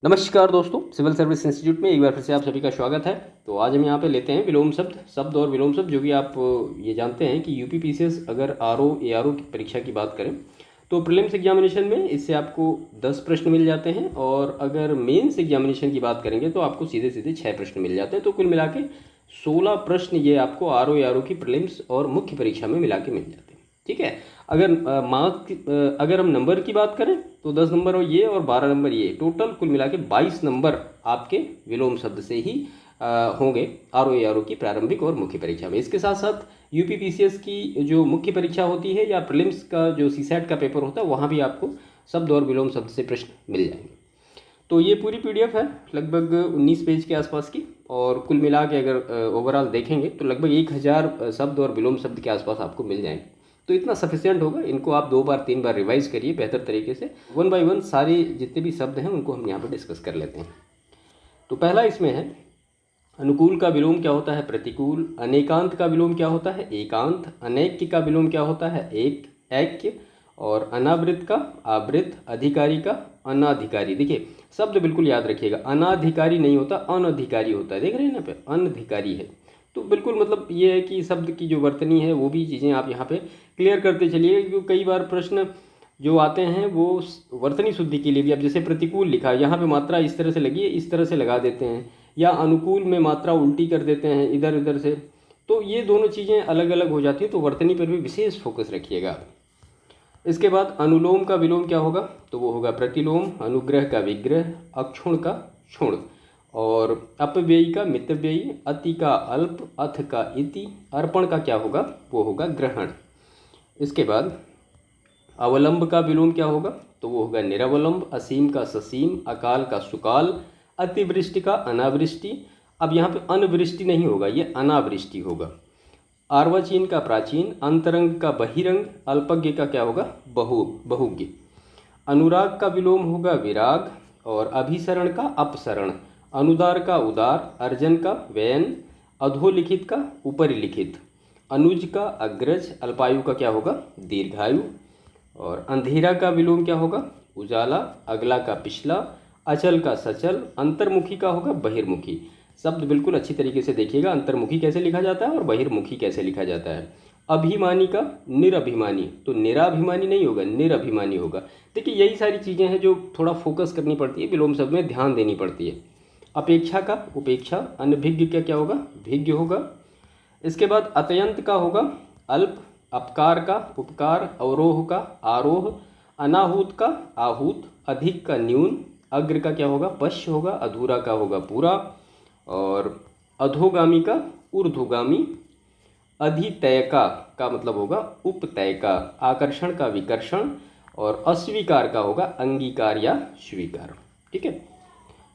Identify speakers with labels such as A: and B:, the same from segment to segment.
A: नमस्कार दोस्तों, civil service institute में एक बार फिर से आप सभी का स्वागत है। तो आज हम यहाँ पे लेते हैं विलोम शब्द और विलोम शब्द, जो कि आप ये जानते हैं कि यूपीपीसीएस अगर आरओ एआरओ की परीक्षा की बात करें तो प्रीलिम्स एग्जामिनेशन में इससे आपको 10 प्रश्न मिल जाते हैं, और अगर मेंस एग्जामिनेशन की बात करेंगे तो आपको सीधे सीधे 6 प्रश्न मिल जाते हैं। तो कुल मिला के 16 प्रश्न ये आपको आरओ एआरओ की प्रीलिम्स और मुख्य परीक्षा में मिला के मिल जाते हैं। ठीक है। अगर हम नंबर की बात करें तो 10 नंबर और ये और 12 नंबर ये, टोटल कुल मिला के 22 नंबर आपके विलोम शब्द से ही होंगे आरओ एआरओ की प्रारंभिक और मुख्य परीक्षा में। इसके साथ साथ यूपीपीसीएस की जो मुख्य परीक्षा होती है या प्रीलिम्स का जो सीसैट का पेपर होता है, वहाँ भी आपको शब्द और विलोम शब्द से प्रश्न मिल जाएंगे। तो ये पूरी पीडीएफ है लगभग 19 पेज के आसपास की, और कुल मिला के अगर ओवरऑल देखेंगे तो लगभग 1000 शब्द और विलोम शब्द के आसपास आपको मिल जाएंगे। तो इतना सफिशिएंट होगा। इनको आप 2 बार 3 बार रिवाइज करिए बेहतर तरीके से। वन बाय वन सारे जितने भी शब्द हैं उनको हम यहाँ पर डिस्कस कर लेते हैं। तो पहला इसमें है, अनुकूल का विलोम क्या होता है? प्रतिकूल। अनेकांत का विलोम क्या होता है? एकांत। अनैक्य का विलोम क्या होता है? ऐक्य। और अनावृत का आवृत। अधिकारी का अनाधिकारी। देखिए शब्द बिल्कुल याद रखिएगा, अनाधिकारी नहीं होता, अनधिकारी होता है। देख रहे हैं ना पे, अनधिकारी है। तो बिल्कुल मतलब ये है कि शब्द की जो वर्तनी है वो भी चीज़ें आप यहाँ पे क्लियर करते चलिए, क्योंकि कई बार प्रश्न जो आते हैं वो वर्तनी शुद्धि के लिए भी, अब जैसे प्रतिकूल लिखा है, यहाँ पे मात्रा इस तरह से लगी है, इस तरह से लगा देते हैं, या अनुकूल में मात्रा उल्टी कर देते हैं इधर उधर से, तो ये दोनों चीज़ें अलग अलग हो जाती हैं। तो वर्तनी पर भी विशेष फोकस रखिएगा। इसके बाद अनुलोम का विलोम क्या होगा? तो वो होगा प्रतिलोम। अनुग्रह का विग्रह। अक्षुण का क्षुण। और अपव्ययी का मितव्ययी। अति का अल्प। अथ का इति। अर्पण का क्या होगा? वो होगा ग्रहण। इसके बाद अवलंब का विलोम क्या होगा? तो वो होगा निरवलंब। असीम का ससीम। अकाल का सुकाल। अतिवृष्टि का अनावृष्टि। अब यहाँ पे अनवृष्टि नहीं होगा, ये अनावृष्टि होगा। आर्वचीन का प्राचीन। अंतरंग का बहिरंग। अल्पज्ञ का क्या होगा? बहुज्ञ। अनुराग का विलोम होगा विराग। और अभिसरण का अपसरण। अनुदार का उदार। अर्जन का व्ययन। अधोलिखित का उपरिलिखित। अनुज का अग्रज। अल्पायु का क्या होगा? दीर्घायु। और अंधेरा का विलोम क्या होगा? उजाला। अगला का पिछला। अचल का सचल। अंतर्मुखी का होगा बहिर्मुखी। शब्द बिल्कुल अच्छी तरीके से देखिएगा, अंतर्मुखी कैसे लिखा जाता है और बहिर्मुखी कैसे लिखा जाता है। अभिमानी का निरभिमानी, तो निराभिमानी नहीं होगा, निरभिमानी होगा। देखिए यही सारी चीज़ें हैं जो थोड़ा फोकस करनी पड़ती है, विलोम शब्द में ध्यान देनी पड़ती है। अपेक्षा का उपेक्षा। अनभिज्ञ का क्या होगा? भिज्ञ होगा। इसके बाद अत्यंत का होगा अल्प। अपकार का उपकार। अवरोह का आरोह। अनाहूत का आहूत। अधिक का न्यून। अग्र का क्या होगा? पश्य होगा। अधूरा का होगा पूरा। और अधोगामी का ऊर्ध्वगामी। अधितय का मतलब होगा उपतय का। आकर्षण का विकर्षण। और अस्वीकार का होगा अंगीकार या स्वीकार। ठीक है।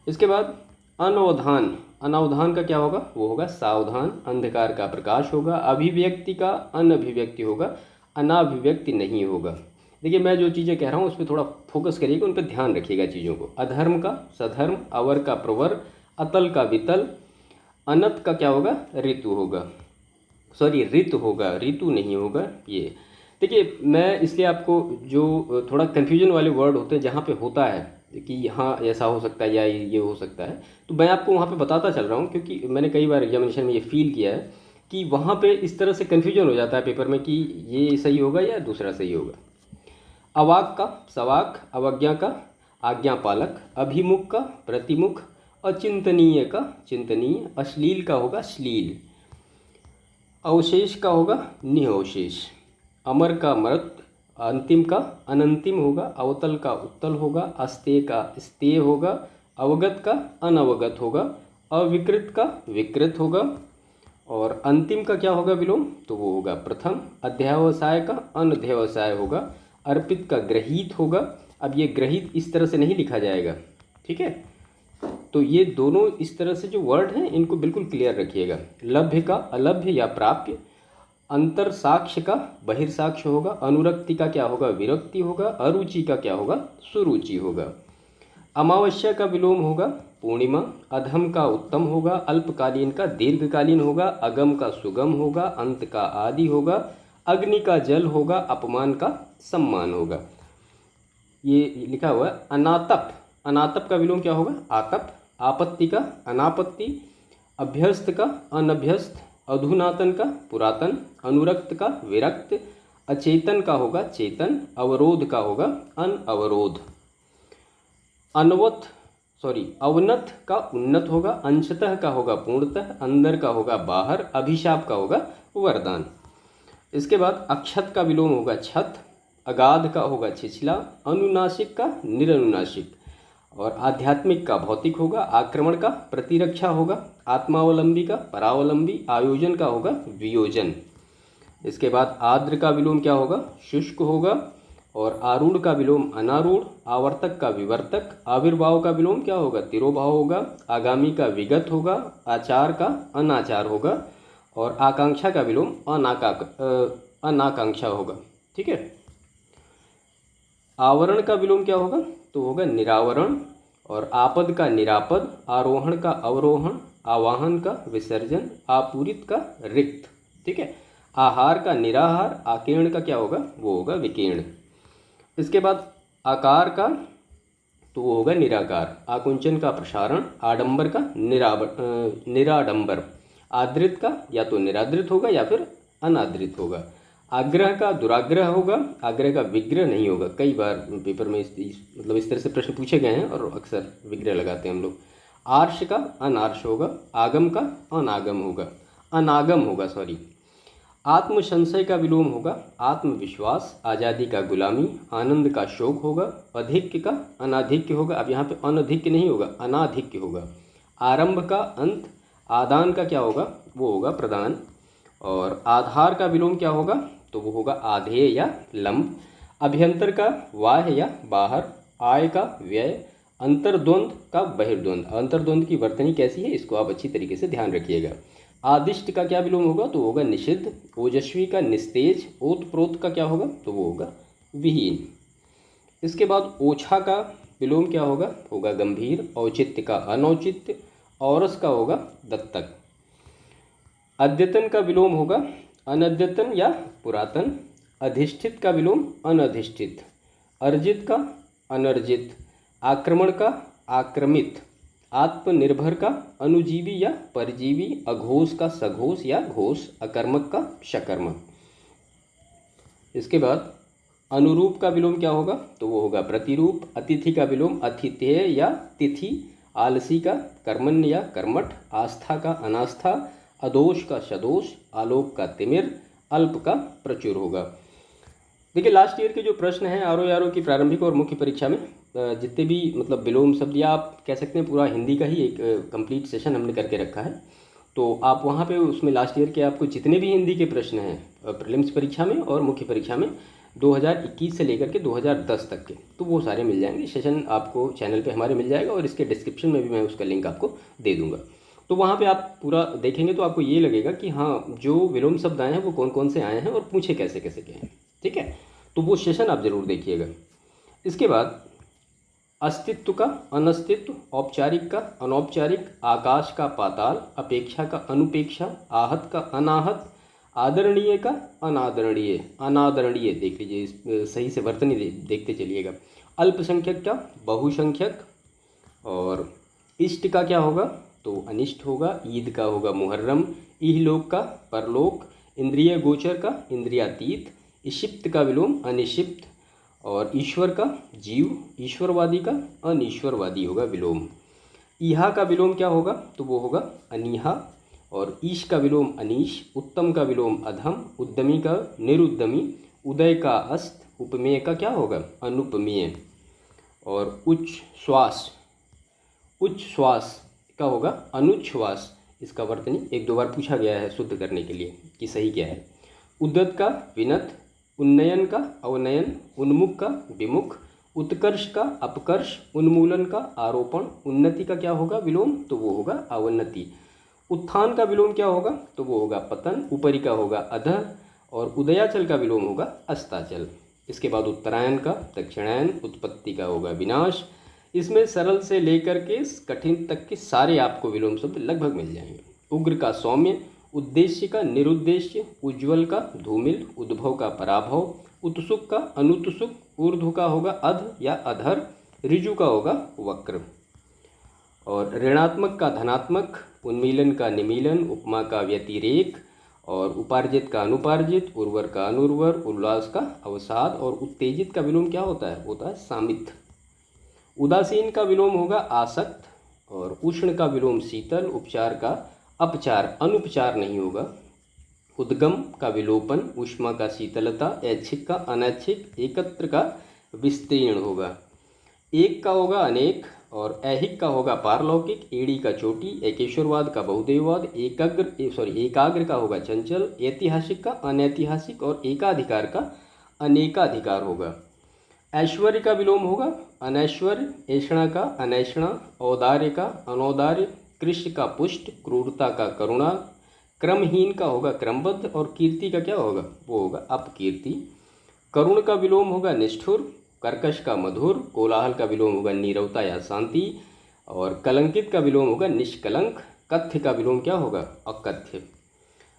A: इसके बाद अनवधान। अनावधान का क्या होगा? वो होगा सावधान। अंधकार का प्रकाश होगा। अभिव्यक्ति का अनभिव्यक्ति होगा। अनाभिव्यक्ति नहीं होगा। देखिए मैं जो चीज़ें कह रहा हूँ उस पर थोड़ा फोकस करिएगा, उन पर ध्यान रखिएगा चीज़ों को। अधर्म का सधर्म। अवर का प्रवर। अतल का वितल। अनत का क्या होगा? ऋतु होगा, सॉरी ऋतु होगा, ऋतु नहीं होगा ये। देखिए मैं इसलिए आपको जो थोड़ा कन्फ्यूजन वाले वर्ड होते हैं जहाँ पे होता है कि यहाँ ऐसा हो सकता है या ये हो सकता है, तो मैं आपको वहाँ पे बताता चल रहा हूँ, क्योंकि मैंने कई बार एग्जामिनेशन में ये फील किया है कि वहाँ पे इस तरह से कन्फ्यूजन हो जाता है पेपर में कि ये सही होगा या दूसरा सही होगा। अवाक का सवाक। अवज्ञा का आज्ञापालक। अभिमुख का प्रतिमुख। अचिंतनीय का चिंतनीय। अश्लील का होगा श्लील। अवशेष का होगा निअवशेष। अमर का मृत। अंतिम का अनंतिम होगा। अवतल का उत्तल होगा। अस्तेय का स्तेय होगा। अवगत का अनवगत होगा। अविकृत का विकृत होगा। और अंतिम का क्या होगा विलोम? तो वो होगा प्रथम। अध्यावसाय का अनध्यावसाय होगा। अर्पित का ग्रहीत होगा। अब ये ग्रहीत इस तरह से नहीं लिखा जाएगा, ठीक है। तो ये दोनों इस तरह से जो वर्ड हैं इनको बिल्कुल क्लियर रखिएगा। लभ्य का अलभ्य या प्राप्य। अंतर साक्ष्य का बहिर्साक्ष्य होगा। अनुरक्ति का क्या होगा? विरक्ति होगा। अरुचि का क्या होगा? सुरुचि होगा। अमावस्या का विलोम होगा पूर्णिमा। अधम का उत्तम होगा। अल्पकालीन का दीर्घकालीन होगा। अगम का सुगम होगा। अंत का आदि होगा। अग्नि का जल होगा। अपमान का सम्मान होगा। ये लिखा हुआ है अनातप। अनातप का विलोम क्या होगा? आतप। आपत्ति का अनापत्ति। अभ्यस्त का अनभ्यस्त। अधुनातन का पुरातन। अनुरक्त का विरक्त। अचेतन का होगा चेतन। अवरोध का होगा अनअवरोध। अवनत का उन्नत होगा। अंशतः का होगा पूर्णतः। अंदर का होगा बाहर। अभिशाप का होगा वरदान। इसके बाद अक्षत का विलोम होगा छत। अगाध का होगा छिछला। अनुनासिक का निरनुनासिक। और आध्यात्मिक का भौतिक होगा। आक्रमण का प्रतिरक्षा होगा। आत्मावलंबी का परावलंबी। आयोजन का होगा वियोजन। इसके बाद आर्द्र का विलोम क्या होगा? शुष्क होगा। और आरूढ़ का विलोम अनारूढ़। आवर्तक का विवर्तक। आविर्भाव का विलोम क्या होगा? तिरोभाव होगा। आगामी का विगत होगा। आचार का अनाचार होगा। और आकांक्षा का विलोम अनाकांक्षा होगा। ठीक है। आवरण का विलोम क्या होगा? तो होगा निरावरण। और आपद का निरापद। आरोहण का अवरोहण। आवाहन का विसर्जन। आपूरित का रिक्त। ठीक है। आहार का निराहार। आकीर्ण का क्या होगा? वो होगा विकीर्ण। इसके बाद आकार का तो वो होगा निराकार। आकुंचन का प्रसारण। आडंबर का निराडंबर। आदृत का या तो निरादृत होगा या फिर अनादृत होगा। आग्रह का दुराग्रह होगा। आग्रह का विग्रह नहीं होगा। कई बार पेपर में मतलब इस तरह से प्रश्न पूछे गए हैं और अक्सर विग्रह लगाते हैं हम लोग। आर्ष का अनार्ष होगा। आगम का अनागम होगा। अनागम होगा सॉरी। आत्म संशय का विलोम होगा आत्मविश्वास। आज़ादी का गुलामी। आनंद का शोक होगा। अधिक्य का अनाधिक्य होगा। अब यहाँ पे अनधिक्य नहीं होगा अनाधिक्य होगा। आरंभ का अंत। आदान का क्या होगा? वो होगा प्रदान। और आधार का विलोम क्या होगा? तो वो होगा आधेय या लंब। अभ्यंतर का बाह्य या बाहर। आय का व्यय। अंतर्द्वंद का बहिर्द्वंद। अंतर्द्वंद की वर्तनी कैसी है इसको आप अच्छी तरीके से ध्यान रखिएगा। आदिष्ट का क्या विलोम होगा? तो होगा निषिद्ध। ओजस्वी का निस्तेज। ओतप्रोत का क्या होगा? तो वो होगा विहीन। इसके बाद ओछा का विलोम क्या होगा? होगा गंभीर। औचित्य का अनौचित्य। औरस का होगा दत्तक। अद्यतन का विलोम होगा अनद्यतन या पुरातन। अधिष्ठित का विलोम अनधिष्ठित। अर्जित का अनर्जित। आक्रमण का आक्रमित। आत्मनिर्भर का अनुजीवी या परजीवी। अघोष का सघोष या घोष। अकर्मक का शकर्मक। इसके बाद अनुरूप का विलोम क्या होगा? तो वो होगा प्रतिरूप। अतिथि का विलोम अतिथेय या तिथि। आलसी का कर्मण्य या कर्मठ। आस्था का अनास्था। अदोष का सदोष। आलोक का तिमिर। अल्प का प्रचुर होगा। देखिए लास्ट ईयर के जो प्रश्न हैं आरओ की प्रारंभिक और मुख्य परीक्षा में जितने भी मतलब विलोम शब्द या आप कह सकते हैं पूरा हिंदी का ही एक कंप्लीट सेशन हमने करके रखा है। तो आप वहाँ पे उसमें लास्ट ईयर के आपको जितने भी हिंदी के प्रश्न हैं प्रीलिम्स परीक्षा में और मुख्य परीक्षा में 2021 से लेकर के 2010 तक के, तो वो सारे मिल जाएंगे। सेशन आपको चैनल पे हमारे मिल जाएगा और इसके डिस्क्रिप्शन में भी मैं उसका लिंक आपको दे दूँगा। तो वहाँ पे आप पूरा देखेंगे तो आपको ये लगेगा कि हाँ जो विलोम शब्द आए हैं वो कौन कौन से आए हैं और पूछे कैसे कैसे के हैं। ठीक है, तो वो सेशन आप ज़रूर देखिएगा। इसके बाद अस्तित्व का अनस्तित्व। औपचारिक का अनौपचारिक। आकाश का पाताल। अपेक्षा का अनुपेक्षा। आहत का अनाहत। आदरणीय का अनादरणीय। अनादरणीय देख लीजिए, इस सही से वर्तनी देखते चलिएगा। अल्पसंख्यक का बहुसंख्यक। और इष्ट का क्या होगा? तो अनिष्ट होगा। ईद का होगा मुहर्रम। इहलोक का परलोक। इंद्रिय गोचर का इंद्रियातीत। इशिप्त का विलोम अनिशिप्त। और ईश्वर का जीव। ईश्वरवादी का अनिश्वरवादी होगा विलोम। ईहा का विलोम क्या होगा? तो वो होगा अनीहा। और ईश का विलोम अनीश। उत्तम का विलोम अधम। उद्यमी का निरुद्यमी। उदय का अस्त। उपमेय का क्या होगा? अनुपमेय। और उच्च श्वास का होगा अनुच्छ्वास। इसका वर्तनी एक दो बार पूछा गया है शुद्ध करने के लिए कि सही क्या है। उद्यत का विनत। उन्नयन का अवनयन। उन्मुख का विमुख। उत्कर्ष का अपकर्ष। उन्मूलन का आरोपण। उन्नति का क्या होगा विलोम? तो वो होगा अवन्नति। उत्थान का विलोम क्या होगा? तो वो होगा पतन। ऊपरी का होगा अधः। और उदयाचल का विलोम होगा अस्ताचल। इसके बाद उत्तरायण का दक्षिणायन। उत्पत्ति का होगा विनाश। इसमें सरल से लेकर के कठिन तक के सारे आपको विलोम शब्द लगभग मिल जाएंगे। उग्र का सौम्य। उद्देश्य का निरुद्देश्य। उज्ज्वल का धूमिल। उद्भव का पराभव। उत्सुक का अनुत्सुक। ऊर्ध्व का होगा अध या अधर। ऋजु का होगा वक्र। और ऋणात्मक का धनात्मक, उन्मीलन का निमीलन, उपमा का व्यतिरेक, और उपार्जित का अनुपार्जित, उर्वर का अनुर्वर, उल्लास का अवसाद, और उत्तेजित का विलोम क्या होता है? होता है सामित। उदासीन का विलोम होगा आसक्त, और उष्ण का विलोम शीतल, उपचार का अपचार, अनुपचार नहीं होगा। उद्गम का विलोपन, ऊष्मा का शीतलता, ऐच्छिक का अनैच्छिक, एकत्र का विस्तीर्ण होगा। एक का होगा अनेक, और ऐहिक का होगा पारलौकिक, एड़ी का चोटी, एकेश्वरवाद का बहुदेववाद, एकाग्र का होगा चंचल, ऐतिहासिक का अनैतिहासिक, और एकाधिकार का अनेकाधिकार होगा। ऐश्वर्य का विलोम होगा अनैश्वर्य, ऐषणा का अनैषणा, औदार्य का अनौदार्य, कृष्ण का पुष्ट, क्रूरता का करुणा, क्रमहीन का होगा क्रमबद्ध, और कीर्ति का क्या होगा? वो होगा अपकीर्ति। करुण का विलोम होगा निष्ठुर, कर्कश का मधुर, कोलाहल का विलोम होगा नीरवता या शांति, और कलंकित का विलोम होगा निष्कलंक, कथ्य का विलोम क्या होगा? अकथ्य।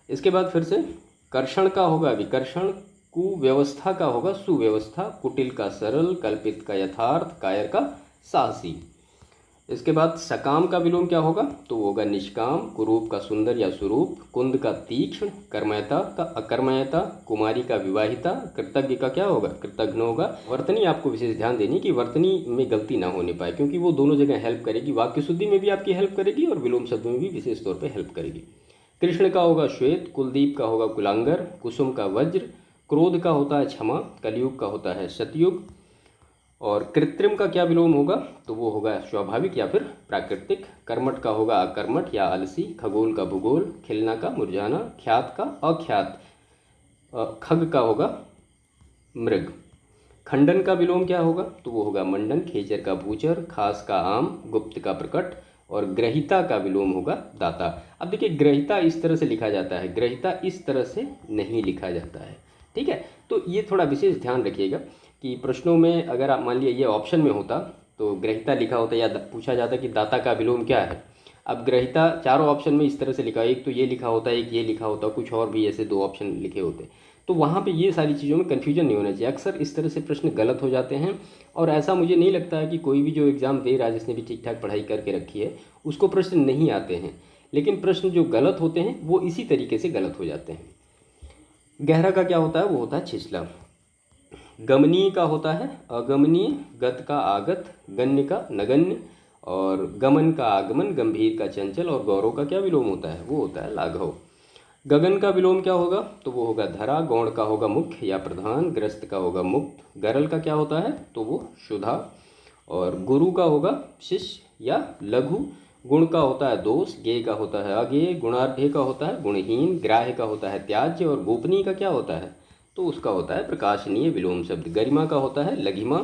A: इसके बाद फिर से कर्षण का होगा विकर्षण, कुव्यवस्था का होगा सुव्यवस्था, कुटिल का सरल, कल्पित का यथार्थ, कायर का साहसी। इसके बाद सकाम का विलोम क्या होगा? तो होगा निष्काम, कुरूप का सुंदर या स्वरूप, कुंद का तीक्ष्ण, कर्मयता का अकर्मयता, कुमारी का विवाहिता, कृतज्ञ का क्या होगा? कृतघ्न होगा। वर्तनी आपको विशेष ध्यान देनी कि वर्तनी में गलती ना होने पाए, क्योंकि वो दोनों जगह हेल्प करेगी, वाक्य शुद्धि में भी आपकी हेल्प करेगी और विलोम शब्द में भी विशेष तौर पर हेल्प करेगी। कृष्ण का होगा श्वेत, कुलदीप का होगा कुलांगर, कुसुम का वज्र, क्रोध का होता है क्षमा, कलयुग का होता है सतयुग, और कृत्रिम का क्या विलोम होगा? तो वो होगा स्वाभाविक या फिर प्राकृतिक। कर्मठ का होगा अकर्मठ या आलसी, खगोल का भूगोल, खिलना का मुरझाना, ख्यात का अख्यात, खग का होगा मृग। खंडन का विलोम क्या होगा? तो वो होगा मंडन, खेचर का भूचर, खास का आम, गुप्त का प्रकट, और ग्रहिता का विलोम होगा दाता। अब देखिए ग्रहिता इस तरह से लिखा जाता है, ग्रहिता इस तरह से नहीं लिखा जाता है, ठीक है। तो ये थोड़ा विशेष ध्यान रखिएगा कि प्रश्नों में अगर आप मान लिया ये ऑप्शन में होता तो ग्रहिता लिखा होता या पूछा जाता कि दाता का विलोम क्या है। अब ग्रहिता चारों ऑप्शन में इस तरह से लिखा, एक तो ये लिखा होता, एक ये लिखा होता, कुछ और भी ऐसे दो ऑप्शन लिखे होते, तो वहाँ पे ये सारी चीज़ों में कन्फ्यूजन नहीं होना चाहिए। अक्सर इस तरह से प्रश्न गलत हो जाते हैं, और ऐसा मुझे नहीं लगता है कि कोई भी जो एग्ज़ाम दे रहा है जिसने भी ठीक ठाक पढ़ाई करके रखी है उसको प्रश्न नहीं आते हैं, लेकिन प्रश्न जो गलत होते हैं वो इसी तरीके से गलत हो जाते हैं। गहरा का क्या होता है? वो होता है छिछला। गमनीय का होता है अगमनीय, गत का आगत, गण्य का नगण्य, और गमन का आगमन, गंभीर का चंचल, और गौरव का क्या विलोम होता है? वो होता है लाघव। गगन का विलोम क्या होगा? तो वो होगा धरा, गौण का होगा मुख्य या प्रधान, ग्रस्त का होगा मुक्त, गरल का क्या होता है? तो वो शुदा, और गुरु का होगा शिष्य या लघु, गुण का होता है दोष, गेय का होता है अगेय, गुणाढ्य का होता है गुणहीन, ग्राह्य का होता है त्याज्य, और गोपनीय का क्या होता है? तो उसका होता है प्रकाशनीय विलोम शब्द। गरिमा का होता है लघिमा,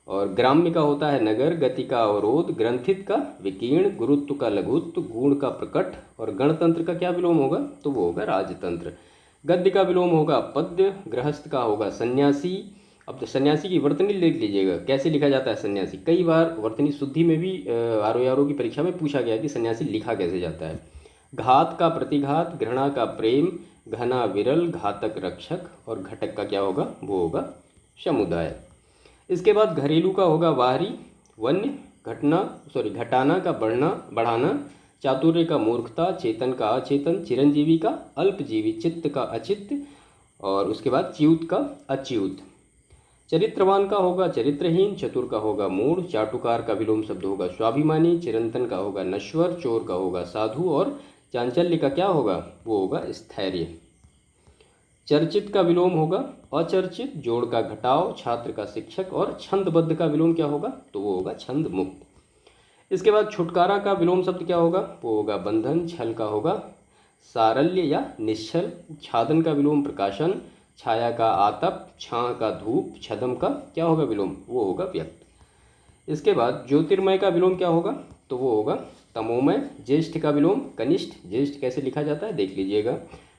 A: और ग्राम्य का होता है नगर, गति का अवरोध, ग्रंथित का विकीर्ण, गुरुत्व का लघुत्व, गुण का प्रकट, और गणतंत्र का क्या विलोम होगा? तो वो होगा राजतंत्र। गद्य का विलोम होगा पद्य, गृहस्थ का होगा सन्यासी। अब तो सन्यासी की वर्तनी लिख लीजिएगा, कैसे लिखा जाता है सन्यासी। कई बार वर्तनी शुद्धि में भी आरओ की परीक्षा में पूछा गया कि सन्यासी लिखा कैसे जाता है। घात का प्रतिघात, घृणा का प्रेम, घना विरल, घातक रक्षक, और घटक का क्या होगा? वो होगा समुदाय। इसके बाद घरेलू का होगा बाहरी, वन्य, घटाना का बढ़ना बढ़ाना, चातुर्य का मूर्खता, चेतन का अचेतन, चिरंजीवी का अल्पजीवी, चित्त का अचित्त, और उसके बाद च्युत का अच्युत। चरित्रवान का होगा चरित्रहीन, चतुर का होगा मूढ़, चाटुकार का विलोम शब्द होगा स्वाभिमानी, चिरंतन का होगा नश्वर, चोर का होगा साधु, और चांचल्य का क्या होगा? वो होगा स्थैर्य। चर्चित का विलोम होगा अचर्चित, जोड़ का घटाव, छात्र का शिक्षक, और छंदबद्ध का विलोम क्या होगा? तो वो होगा छंद मुक्त। इसके बाद छुटकारा का विलोम शब्द क्या होगा? वो होगा बंधन। छल का होगा सारल्य या निश्चल, छादन का विलोम प्रकाशन, छाया का आतप, छां का धूप, छदम का क्या होगा विलोम? वो होगा व्यक्त। इसके बाद ज्योतिर्मय का विलोम क्या होगा? तो वो होगा तमोमय। ज्येष्ठ का विलोम कनिष्ठ, ज्येष्ठ कैसे लिखा जाता है देख लीजिएगा।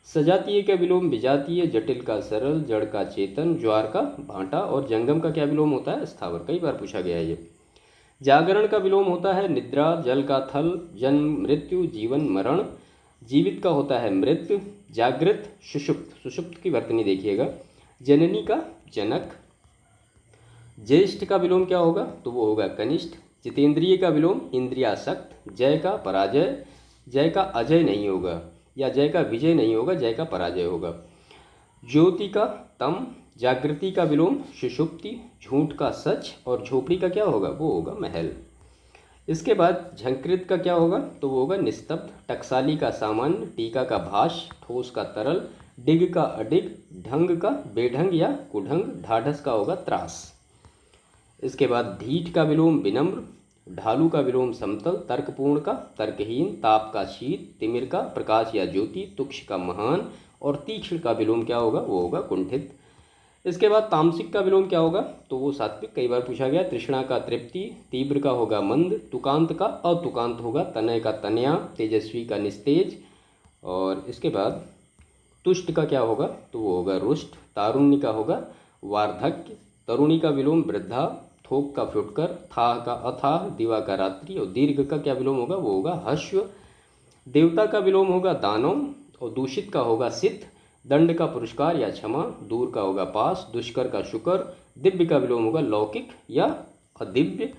A: सजातीय का विलोम विजातीय, जटिल का सरल, जड़ का चेतन, ज्वार का भांटा, और जंगम का क्या विलोम होता है? स्थावर। कई बार पूछा गया है ये। जागरण का विलोम होता है निद्रा, जल का थल, जन्म मृत्यु, जीवन मरण, जीवित का होता है मृत्यु, जागृत सुषुप्त, सुषुप्त की वर्तनी देखिएगा, जननी का जनक, ज्येष्ठ का विलोम क्या होगा, तो वो होगा कनिष्ठ। जितेंद्रिय का विलोम इंद्रियासक्त। जय का पराजय, जय का अजय नहीं होगा, या जय का विजय नहीं होगा, जय का पराजय होगा। ज्योति का तम। जागृति का विलोम सुषुप्ति। झूठ का सच, और झोपड़ी का क्या होगा, वो होगा महल। इसके बाद झंकृत का क्या होगा, तो वो होगा निस्तब्ध। टकसाली का सामान्य। टीका का भाष्य। ठोस का तरल। डिग का अडिग। ढंग का बेढंग या कुढंग। ढाढ़स का होगा त्रास। इसके बाद ढीठ का विलोम विनम्र। ढालू का विलोम समतल। तर्कपूर्ण का तर्कहीन। ताप का शीत। तिमिर का प्रकाश या ज्योति। तुक्ष का महान, और तीक्ष्ण का विलोम क्या होगा, वो होगा कुंठित। इसके बाद तामसिक का विलोम क्या होगा, तो वो सात्विक, कई बार पूछा गया। तृष्णा का तृप्ति। तीव्र का होगा मंद। तुकांत का अतुकांत होगा। तनय का तनया। तेजस्वी का निस्तेज। और इसके बाद तुष्ट का क्या होगा, तो वो होगा रुष्ट। तारुण्य का होगा वार्धक्य। तरुणी का विलोम वृद्धा। थोक का फुटकर। थाह का अथाह। दिवा का रात्रि। और दीर्घ का क्या विलोम होगा, वो होगा हश्व। देवता का विलोम होगा दानव, और दूषित का होगा सिद्ध। दंड का पुरस्कार या क्षमा। दूर का होगा पास। दुष्कर का शुकर। दिव्य का विलोम होगा लौकिक या अदिव्य।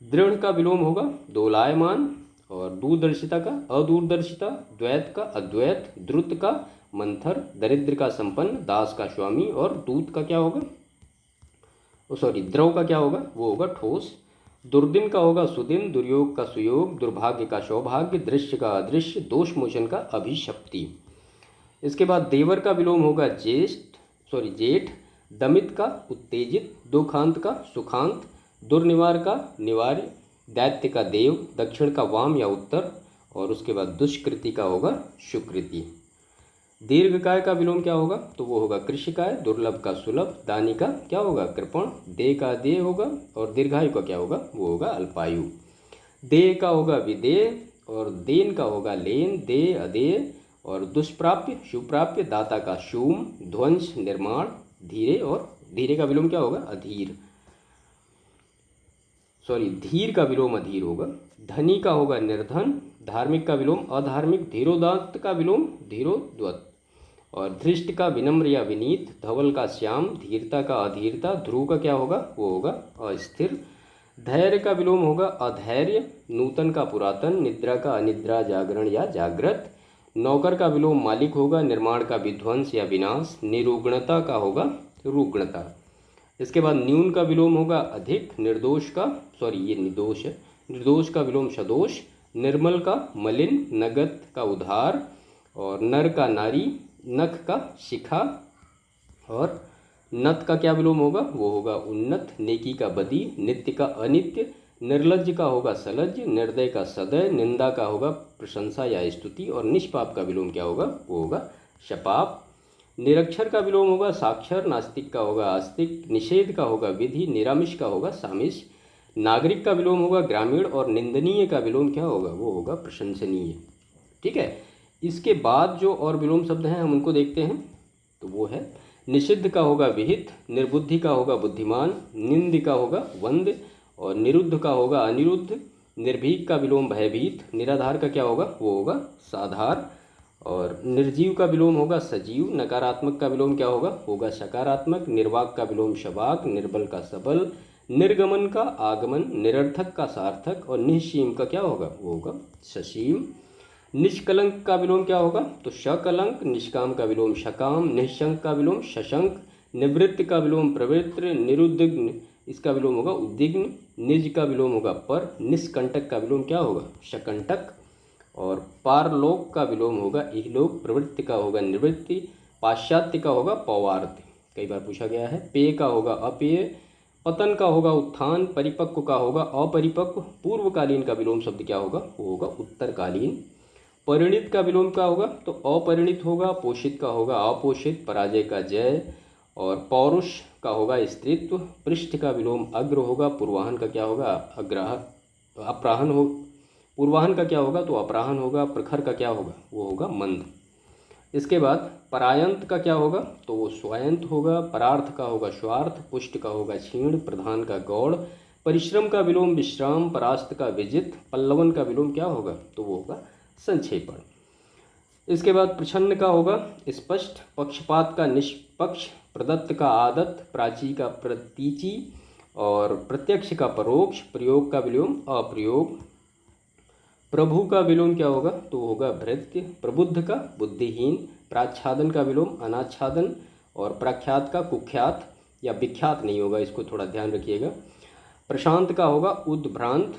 A: दृढ़ का विलोम होगा दोलायमान, और दूरदर्शिता का अदूरदर्शिता। द्वैत का अद्वैत। द्रुत का मंथर। दरिद्र का संपन्न। दास का स्वामी। और दूत का क्या होगा, द्रव का क्या होगा, वो होगा ठोस। दुर्दिन का होगा सुदिन। दुर्योग का सुयोग। दुर्भाग्य का सौभाग्य। दृश्य का अदृश्य। दोष मोचन का अभिशप्ति। इसके बाद देवर का विलोम होगा जेठ। दमित का उत्तेजित। दुखांत का सुखांत। दुर्निवार का निवार्य। दैत्य का देव। दक्षिण का वाम या उत्तर। और उसके बाद दुष्कृति का होगा सुकृति। दीर्घकाय का विलोम क्या होगा, तो वो होगा कृषिकाय। दुर्लभ का सुलभ। दानी का क्या होगा कृपण। दे का देह होगा। और दीर्घायु का क्या होगा, वो होगा अल्पायु। देह का होगा विदेह, और देन का होगा लेन। दे अदेय। और दुष्प्राप्य शुप्राप्य। दाता का शूम। ध्वंस निर्माण। धीरे, और धीरे का विलोम क्या होगा, अधीर। धीर का विलोम अधीर होगा। धनी का होगा निर्धन। धार्मिक का विलोम अधार्मिक। धीरोदात्त का विलोम धीरोद्वत। और धृष्ट का विनम्र या विनीत। धवल का श्याम। धीरता का अधीरता। ध्रुव का क्या होगा, वो होगा अस्थिर। धैर्य का विलोम होगा अधैर्य। नूतन का पुरातन। निद्रा का अनिद्रा, जागरण या जागृत। नौकर का विलोम मालिक होगा। निर्माण का विध्वंस या विनाश। निरुग्णता का होगा रुग्णता। इसके बाद न्यून का विलोम होगा अधिक। निर्दोष का ये निर्दोष है। निर्दोष का विलोम सदोष। निर्मल का मलिन। नगद का उधार। और नर का नारी। नख का शिखा। और नत का क्या विलोम होगा, वो होगा उन्नत। नेकी का बदी। नित्य का अनित्य। निर्लज्ज का होगा सलज्ज। निर्दय का सदय। निंदा का होगा प्रशंसा या स्तुति। और निष्पाप का विलोम क्या होगा, वो होगा शपाप। निरक्षर का विलोम होगा साक्षर। नास्तिक का होगा आस्तिक। निषेध का होगा विधि। निरामिष का होगा सामिष। नागरिक का विलोम होगा ग्रामीण। और निंदनीय का विलोम क्या होगा, वो होगा प्रशंसनीय। ठीक है, इसके बाद जो और विलोम शब्द हैं हम उनको देखते हैं। तो वो है निषिद्ध का होगा विहित। निर्बुद्धि का होगा बुद्धिमान। निंद का होगा वंद। और निरुद्ध का होगा अनिरुद्ध। निर्भीक का विलोम भयभीत। निराधार का क्या होगा, वो होगा साधार। और निर्जीव का विलोम होगा सजीव। नकारात्मक का विलोम क्या होगा सकारात्मक। निर्वाक का विलोम शबाक। निर्बल का सबल। निर्गमन का आगमन। निरर्थक का सार्थक। और निःसीम का क्या होगा, वो होगा ससीम। निष्कलंक का विलोम क्या होगा, तो शकलंक। निष्काम का विलोम शकाम। निःशंक का विलोम शशंक। निवृत्त का विलोम प्रवृत्त। निरुद्विग्न इसका विलोम होगा उद्विग्न। निज का विलोम होगा पर। निष्कंटक का विलोम क्या होगा, शकंटक। और पारलोक का विलोम होगा इहलोक। प्रवृत्ति का होगा निवृत्ति। पाश्चात्य का होगा पौवार्थ, कई बार पूछा गया है। पेय का होगा अपेय। पतन का होगा उत्थान। परिपक्व का होगा अपरिपक्व। पूर्वकालीन का विलोम शब्द क्या होगा, वो होगा उत्तरकालीन। परिणित का विलोम क्या होगा, तो अपरिणित होगा। पोषित का होगा अपोषित। पराजय का जय। और पौरुष का होगा स्त्रीत्व। पृष्ठ का विलोम अग्र होगा। पूर्वाहन का क्या होगा, अग्रह अपराहन हो। पूर्वाहन का क्या होगा, तो अपराहन होगा। प्रखर का क्या होगा, वो होगा मंद। इसके बाद परायंत का क्या होगा, तो वो स्वायंत होगा। परार्थ का होगा स्वार्थ। पुष्ट का होगा क्षीण। प्रधान का गौड़। परिश्रम का विलोम विश्राम। परास्त का विजित। पल्लवन का विलोम क्या होगा, तो वो होगा संक्षेपण। इसके बाद प्रछन्न का होगा स्पष्ट। पक्षपात का निष्पक्ष। प्रदत्त का आदत्त। प्राची का प्रतीची। और प्रत्यक्ष का परोक्ष, प्रयोग का विलोम अप्रयोग, प्रभु का विलोम क्या होगा तो होगा भृत्य, प्रबुद्ध का बुद्धिहीन, प्राच्छादन का विलोम अनाच्छादन, और प्रख्यात का कुख्यात या विख्यात नहीं होगा, इसको थोड़ा ध्यान रखिएगा। प्रशांत का होगा उद्भ्रांत,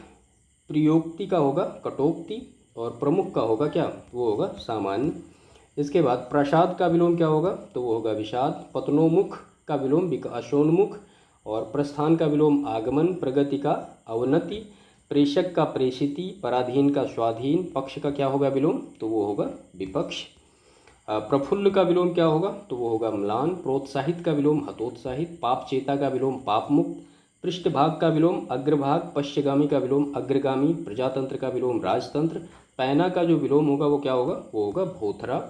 A: प्रयोक्ति का होगा कटोक्ति, और प्रमुख का होगा क्या वो होगा सामान्य। इसके बाद प्रसाद का विलोम क्या होगा तो वो होगा विषाद, पतनोमुख का विलोम विकासोन्मुख, और प्रस्थान का विलोम आगमन, प्रगति का अवनति, प्रेषक का प्रेषिति, पराधीन का स्वाधीन, पक्ष का क्या होगा विलोम तो वो होगा विपक्ष। प्रफुल्ल का विलोम क्या होगा तो वो होगा म्लान, प्रोत्साहित का विलोम हतोत्साहित, पाप चेता का विलोम पापमुक्त, पृष्ठभाग का विलोम अग्रभाग, पश्चगामी का विलोम अग्रगामी, प्रजातंत्र का विलोम राजतंत्र, पैना का जो विलोम होगा वो क्या होगा वो होगा भोथरा,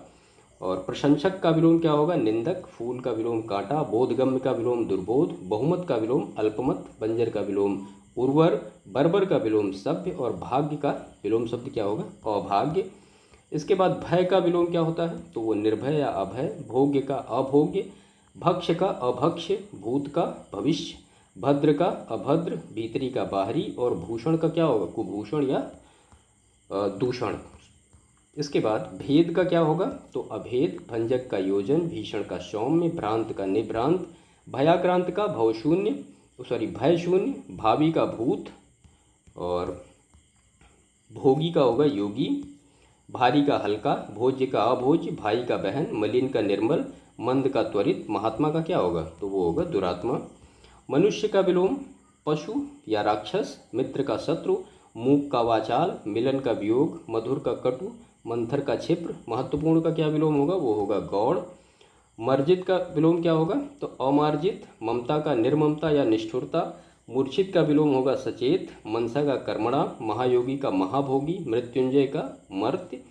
A: और प्रशंसक का विलोम क्या होगा निंदक, फूल का विलोम कांटा, बोधगम्य का विलोम दुर्बोध, बहुमत का विलोम अल्पमत, बंजर का विलोम उर्वर, बर्बर का विलोम सभ्य, और भाग्य का विलोम शब्द क्या होगा अभाग्य। इसके बाद भय का विलोम क्या होता है तो वो निर्भय या अभय, भोग्य का अभोग्य, भक्ष्य का अभक्ष्य, भूत का भविष्य, भद्र का अभद्र, भीतरी का बाहरी, और भूषण का क्या होगा कुभूषण या दूषण। इसके बाद भेद का क्या होगा तो अभेद, भंजक का योजन, भीषण का सौम्य, भ्रांत का निभ्रांत, भयाक्रांत का भवशून्य भय शून्य, भावी का भूत, और भोगी का होगा योगी, भारी का हल्का, भोज्य का अभोज्य, भाई का बहन, मलिन का निर्मल, मंद का त्वरित, महात्मा का क्या होगा तो वो होगा दुरात्मा। मनुष्य का विलोम पशु या राक्षस, मित्र का शत्रु, मूक का वाचाल, मिलन का वियोग, मधुर का कटु, मंथर का क्षिप्र, महत्वपूर्ण का क्या विलोम होगा वो होगा गौड़। मर्जित का विलोम क्या होगा तो अमार्जित, ममता का निर्ममता या निष्ठुरता, मूर्छित का विलोम होगा सचेत, मनसा का कर्मणा, महायोगी का महाभोगी, मृत्युंजय का मर्त्य,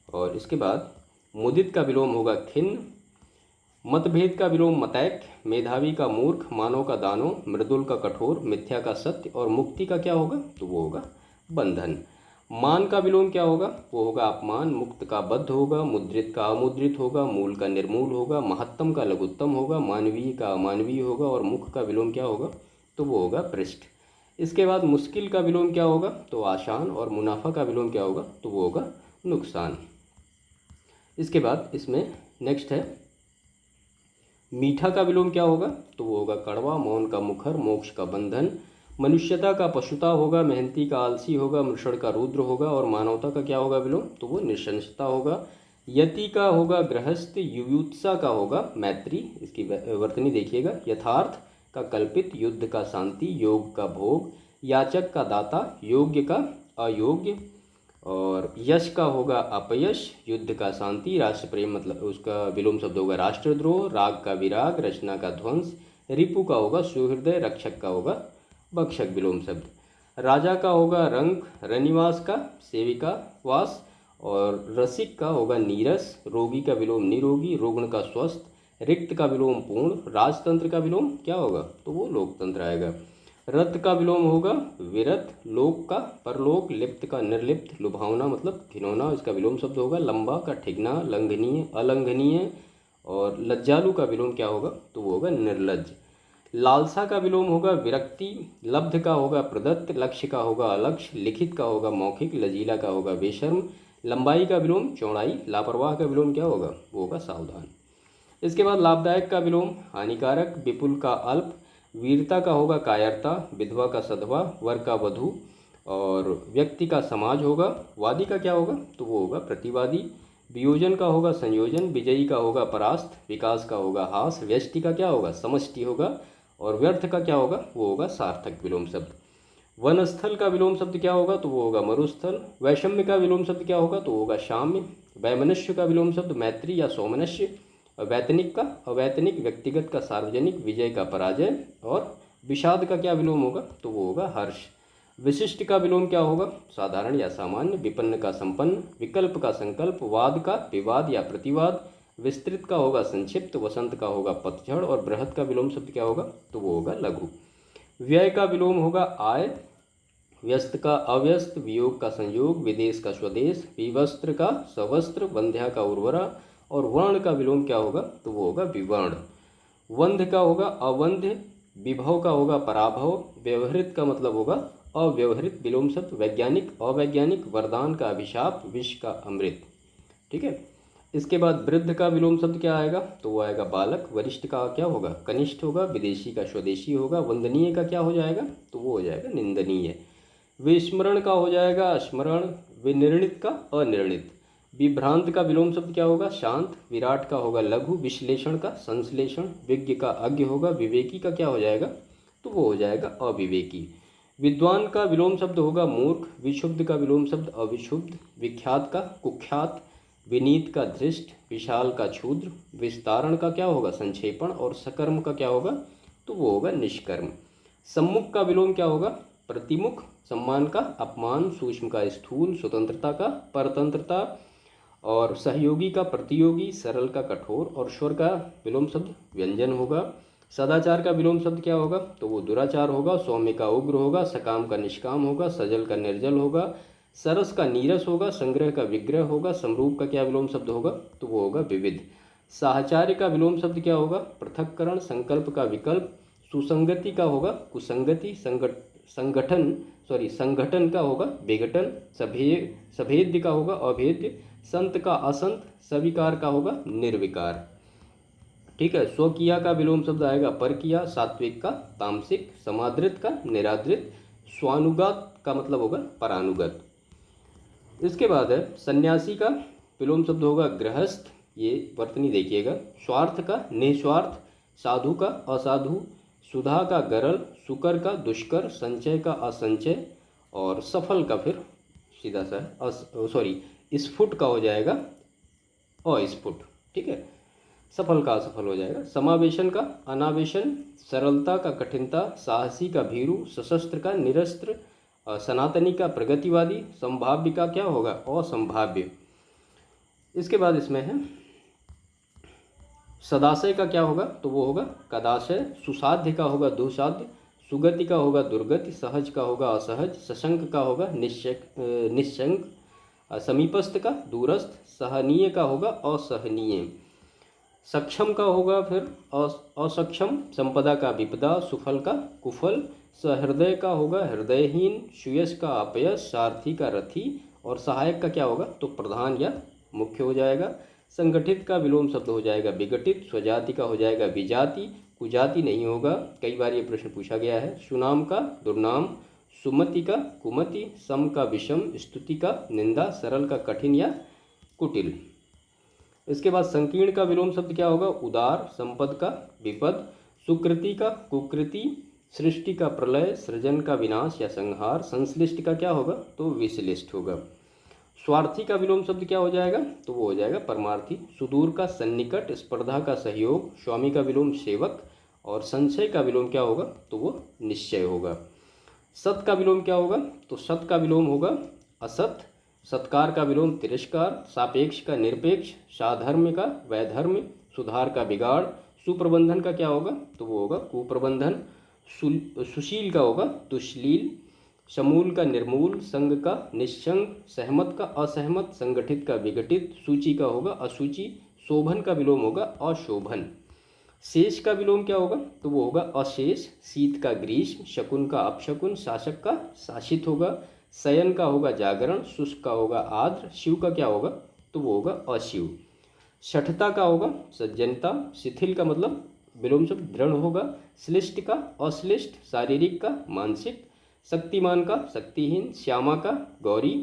A: और इसके बाद मुदित का विलोम होगा खिन्न, मतभेद का विलोम मतैक, मेधावी का मूर्ख, मानव का दानव, मृदुल का कठोर, मिथ्या का सत्य, और मुक्ति का क्या होगा तो वो होगा बंधन। मान का विलोम क्या होगा वो होगा अपमान, मुक्त का बद्ध होगा, मुद्रित का अमुद्रित होगा, मूल का निर्मूल होगा, महत्तम का लघुत्तम होगा, मानवीय का अमानवीय होगा, और मुख का विलोम क्या होगा तो वो होगा पृष्ठ। इसके बाद मुश्किल का विलोम क्या होगा तो आसान, और मुनाफा का विलोम क्या होगा तो वो होगा नुकसान। इसके बाद इसमें नेक्स्ट है मीठा का विलोम क्या होगा तो वो होगा कड़वा, मौन का मुखर, मोक्ष का बंधन, मनुष्यता का पशुता होगा, मेहनती का आलसी होगा, मृषण का रुद्र होगा, और मानवता का क्या होगा विलोम तो वो निशंसता होगा। यति का होगा गृहस्थ, युयुत्सा का होगा मैत्री, इसकी वर्तनी देखिएगा, यथार्थ का कल्पित, युद्ध का शांति, योग का भोग, याचक का दाता, योग्य का अयोग्य, और यश का होगा अपयश, युद्ध का शांति, राष्ट्र प्रेम मतलब उसका विलोम शब्द होगा राष्ट्रद्रोह, राग का विराग, रचना का ध्वंस, रिपु का होगा सुहृदय, रक्षक का होगा भक्षक विलोम शब्द, राजा का होगा रंग, रनिवास का सेविका वास, और रसिक का होगा नीरस, रोगी का विलोम निरोगी, रुग्ण का स्वस्थ, रिक्त का विलोम पूर्ण, राजतंत्र का विलोम क्या होगा तो वो लोकतंत्र आएगा, रत का विलोम होगा विरत, लोक का परलोक, लिप्त का निर्लिप्त, लुभावना मतलब घिनौना, इसका विलोम शब्द होगा लंबा का ठिगना, लंघनीय अलंघनीय, और लज्जालु का विलोम क्या होगा तो वो होगा निर्लज्ज। लालसा का विलोम होगा विरक्ति, लब्ध का होगा प्रदत्त, लक्ष्य का होगा अलक्ष्य, लिखित का होगा मौखिक, लजीला का होगा बेशर्म, लंबाई का विलोम चौड़ाई, लापरवाह का विलोम क्या होगा वो होगा सावधान। इसके बाद लाभदायक का विलोम हानिकारक, विपुल का अल्प, वीरता का होगा कायरता, विधवा का सधवा, वर का वधु, और व्यक्ति का समाज होगा, वादी का क्या होगा तो वो होगा प्रतिवादी, वियोजन का होगा संयोजन, विजयी का होगा परास्त, विकास का होगा हास, व्यष्टि का क्या होगा समष्टि होगा, और व्यर्थ का क्या होगा वो होगा सार्थक विलोम शब्द। वनस्थल का विलोम शब्द क्या होगा तो वो होगा मरुस्थल, वैषम्य का विलोम शब्द क्या होगा तो होगा शाम्य, वैमनस्य का विलोम शब्द मैत्री या सौमनस्य, अवैतनिक का अवैतनिक, व्यक्तिगत का सार्वजनिक, विजय का पराजय, और विषाद का क्या विलोम होगा तो वो होगा हर्ष। विशिष्ट का विलोम क्या होगा साधारण या सामान्य, विपन्न का संपन्न, विकल्प का संकल्प, वाद का विवाद या प्रतिवाद, विस्तृत का होगा संक्षिप्त, वसंत का होगा पतझड़, और बृहत का विलोम शब्द क्या होगा तो वो होगा लघु। व्यय का विलोम होगा आय, व्यस्त का अव्यस्त, वियोग का संयोग, विदेश का स्वदेश, विवस्त्र का सवस्त्र, वंध्या का उर्वरा, और वर्ण का विलोम क्या होगा तो वो होगा विवर्ण। वंध्य का होगा अवंध्य, विभव का होगा पराभव, व्यवहृत का मतलब होगा अव्यवहृत विलोम शब्द, वैज्ञानिक अवैज्ञानिक, वरदान का अभिशाप, विष का अमृत। ठीक है। इसके बाद वृद्ध का विलोम शब्द क्या आएगा, तो वो आएगा बालक, वरिष्ठ का क्या होगा कनिष्ठ होगा, विदेशी का स्वदेशी होगा, वंदनीय का क्या हो जाएगा, तो वो हो जाएगा निंदनीय, विस्मरण का हो जाएगा स्मरण, विनिर्णित का अनिर्णित, विभ्रांत का विलोम शब्द क्या होगा शांत, विराट का होगा लघु, विश्लेषण का संश्लेषण, विज्ञ का अज्ञ होगा, विवेकी का क्या हो जाएगा, तो वो हो जाएगा अविवेकी, विद्वान का विलोम शब्द होगा मूर्ख, विशुद्ध का विलोम शब्द अविशुद्ध, विख्यात का कुख्यात, विनीत का धृष्ट, विशाल का क्षुद्र, विस्तारण का क्या होगा संक्षेपण, और सकर्म का क्या होगा, तो वो होगा निष्कर्म। सम्मुख का विलोम क्या होगा प्रतिमुख, सम्मान का अपमान, सूक्ष्म का स्थूल, स्वतंत्रता का परतंत्रता, और सहयोगी का प्रतियोगी, सरल का कठोर, और स्वर का विलोम शब्द व्यंजन होगा। सदाचार का विलोम शब्द क्या होगा, तो वो दुराचार होगा। सौम्य का उग्र होगा, सकाम का निष्काम होगा, सजल का निर्जल होगा, सरस का नीरस होगा, संग्रह का विग्रह होगा। समरूप का क्या विलोम शब्द होगा, तो वो होगा विविध। साहचार्य का विलोम शब्द क्या होगा पृथक्करण, संकल्प का विकल्प, सुसंगति का होगा कुसंगति, संगठन का होगा विघटन, सभेद्य का होगा अभेद्य, संत का असंत, सविकार का होगा निर्विकार। ठीक है। स्वकीया का विलोम शब्द आएगा परकिया, सात्विक का तामसिक, समादृत का निरादृत, स्वानुगत का मतलब होगा परानुगत। इसके बाद है सन्यासी का विलोम शब्द होगा गृहस्थ, ये वर्तनी देखिएगा। स्वार्थ का निस्वार्थ, साधु का असाधु, सुधा का गरल, सुकर का दुष्कर, संचय का असंचय, और सफल का फिर सीधा सा स्फुट का हो जाएगा अस्फुट। ठीक है। सफल का असफल हो जाएगा। समावेशन का अनावेशन, सरलता का कठिनता, साहसी का भीरू, सशस्त्र का निरस्त्र, सनातनी का प्रगतिवादी, संभाव्य का क्या होगा असंभाव्य। इसके बाद इसमें है सदाशय का क्या होगा, तो वो होगा कदाशय, सुसाध्य का होगा दुसाध्य, सुगति का होगा दुर्गति, सहज का होगा असहज, सशंक का होगा निशंक, समीपस्थ का दूरस्थ, सहनीय का होगा असहनीय, सक्षम का होगा फिर असक्षम, संपदा का विपदा, सुफल का कुफल, सहृदय का होगा हृदयहीन, सुयश का अपयश, सारथी का रथी, और सहायक का क्या होगा, तो प्रधान या मुख्य हो जाएगा। संगठित का विलोम शब्द हो जाएगा विघटित, स्वजाति का हो जाएगा विजाति, कुजाति नहीं होगा, कई बार ये प्रश्न पूछा गया है। सुनाम का दुर्नाम, सुमति का कुमति, सम का विषम, स्तुति का निंदा, सरल का कठिन या कुटिल। इसके बाद संकीर्ण का विलोम शब्द क्या होगा उदार, संपद का विपद, सुकृति का कुकृति, सृष्टि का प्रलय, सृजन का विनाश या संहार, संश्लिष्ट का क्या होगा, तो विश्लिष्ट होगा। स्वार्थी का विलोम शब्द क्या हो जाएगा, तो वो हो जाएगा परमार्थी। सुदूर का सन्निकट, स्पर्धा का सहयोग, स्वामी का विलोम सेवक, और संशय का विलोम क्या होगा, तो वो निश्चय होगा। सत का विलोम क्या होगा, तो सत का विलोम होगा असत, सत्कार का विलोम तिरस्कार, सापेक्ष का निरपेक्ष, साधर्म का वैधर्म, सुधार का बिगाड़, सुप्रबंधन का क्या होगा, तो वो होगा कुप्रबंधन, सुशील का होगा दुश्लील, समूल का निर्मूल, संग का निस्संग, सहमत का असहमत, संगठित का विघटित, सूची का होगा असूची, शोभन का विलोम होगा अशोभन। शेष का विलोम क्या होगा, तो वो होगा अशेष, शीत का ग्रीष्म, शकुन का अपशकुन, शासक का शासित होगा, शयन का होगा जागरण, शुष्क का होगा आर्द्र, शिव का क्या होगा, तो वो होगा अशिव। शठता का होगा सज्जनता, शिथिल का मतलब विलोम शब्द दृढ़ होगा, श्लिष्ट का अश्लिष्ट, शारीरिक का मानसिक, शक्तिमान का शक्तिहीन, श्यामा का गौरी।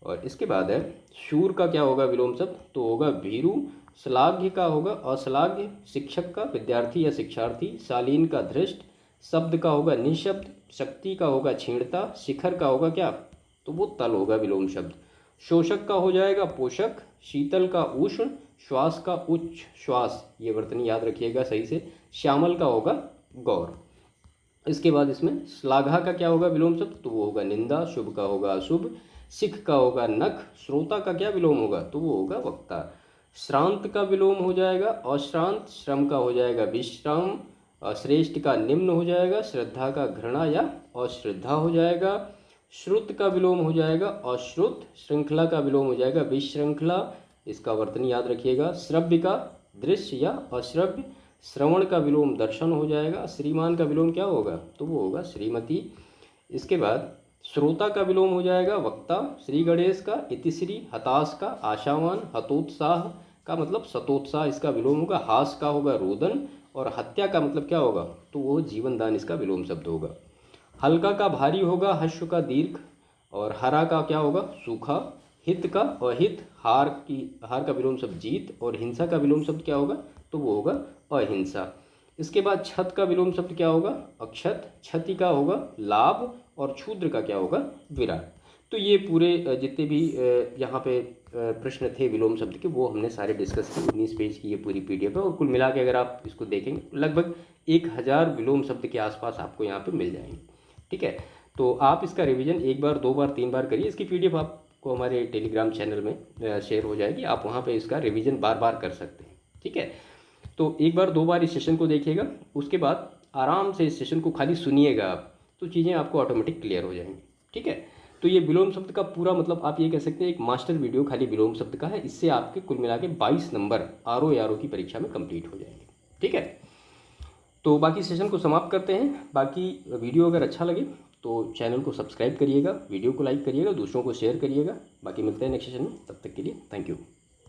A: और इसके बाद है शूर का क्या होगा विलोम शब्द, तो होगा भीरू, श्लाघ्य का होगा अश्लाघ्य, शिक्षक का विद्यार्थी या शिक्षार्थी, शालीन का धृष्ट, शब्द का होगा निशब्द, शक्ति का होगा छीणता, शिखर का होगा क्या, तो वो तल होगा विलोम शब्द। शोषक का हो जाएगा पोषक, शीतल का उष्ण, श्वास का उच्च श्वास, ये वर्तनी याद रखिएगा सही से। श्यामल का होगा गौर। इसके बाद इसमें श्लाघा का क्या होगा विलोम शब्द, तो वो होगा निंदा, शुभ का होगा अशुभ, सिख का होगा नख, श्रोता का क्या विलोम होगा, तो वो होगा वक्ता। श्रांत का विलोम हो जाएगा अश्रांत, श्रम का हो जाएगा विश्राम, श्रेष्ठ का निम्न हो जाएगा, श्रद्धा का घृणा या अश्रद्धा हो जाएगा। श्रुत का विलोम हो जाएगा अश्रुत, श्रृंखला का विलोम हो जाएगा विश्रृंखला, इसका वर्तनी याद रखिएगा। श्रव्य का दृश्य या अश्रव्य, श्रवण का विलोम दर्शन हो जाएगा। श्रीमान का विलोम क्या होगा, तो वो होगा श्रीमती। इसके बाद श्रोता का विलोम हो जाएगा वक्ता। श्री गणेश का इतिश्री। हताश का आशावान। हतोत्साह का मतलब सतोत्साह, इसका विलोम होगा। हास का होगा रोदन। और हत्या का मतलब क्या होगा, तो वो जीवन दान इसका विलोम शब्द होगा। हल्का का भारी होगा। हश्व का दीर्घ। और हरा का क्या होगा, सूखा। हित का अहित। हार का विलोम शब्द जीत। और हिंसा का विलोम शब्द क्या होगा, तो वो होगा अहिंसा। इसके बाद छत का विलोम शब्द क्या होगा, अक्षत। क्षति का होगा लाभ। और क्षुद्र का क्या होगा, विराट। तो ये पूरे जितने भी यहाँ पे प्रश्न थे विलोम शब्द के, वो हमने सारे डिस्कस किए। 19 पेज की ये पूरी पीडीएफ है और कुल मिला के अगर आप इसको देखेंगे लगभग 1000 विलोम शब्द के आसपास आपको यहाँ पे मिल जाएंगे। ठीक है, तो आप इसका रिवीजन 1 बार 2 बार 3 बार करिए। इसकी पीडीएफ आपको हमारे टेलीग्राम चैनल में शेयर हो जाएगी, आप वहाँ पर इसका रिविज़न बार बार कर सकते हैं। ठीक है, तो 1 बार 2 बार इस सेशन को देखिएगा, उसके बाद आराम से इस सेशन को खाली सुनिएगा आप, तो चीज़ें आपको ऑटोमेटिक क्लियर हो जाएंगी। ठीक है, तो ये विलोम शब्द का पूरा मतलब आप ये कह सकते हैं एक मास्टर वीडियो खाली विलोम शब्द का है। इससे आपके कुल मिला के 22 नंबर आरओ की परीक्षा में कंप्लीट हो जाएंगे। ठीक है, तो बाकी सेशन को समाप्त करते हैं। बाकी वीडियो अगर अच्छा लगे तो चैनल को सब्सक्राइब करिएगा, वीडियो को लाइक करिएगा, दूसरों को शेयर करिएगा। बाकी मिलते हैं नेक्स्ट सेशन में, तब तक के लिए थैंक यू।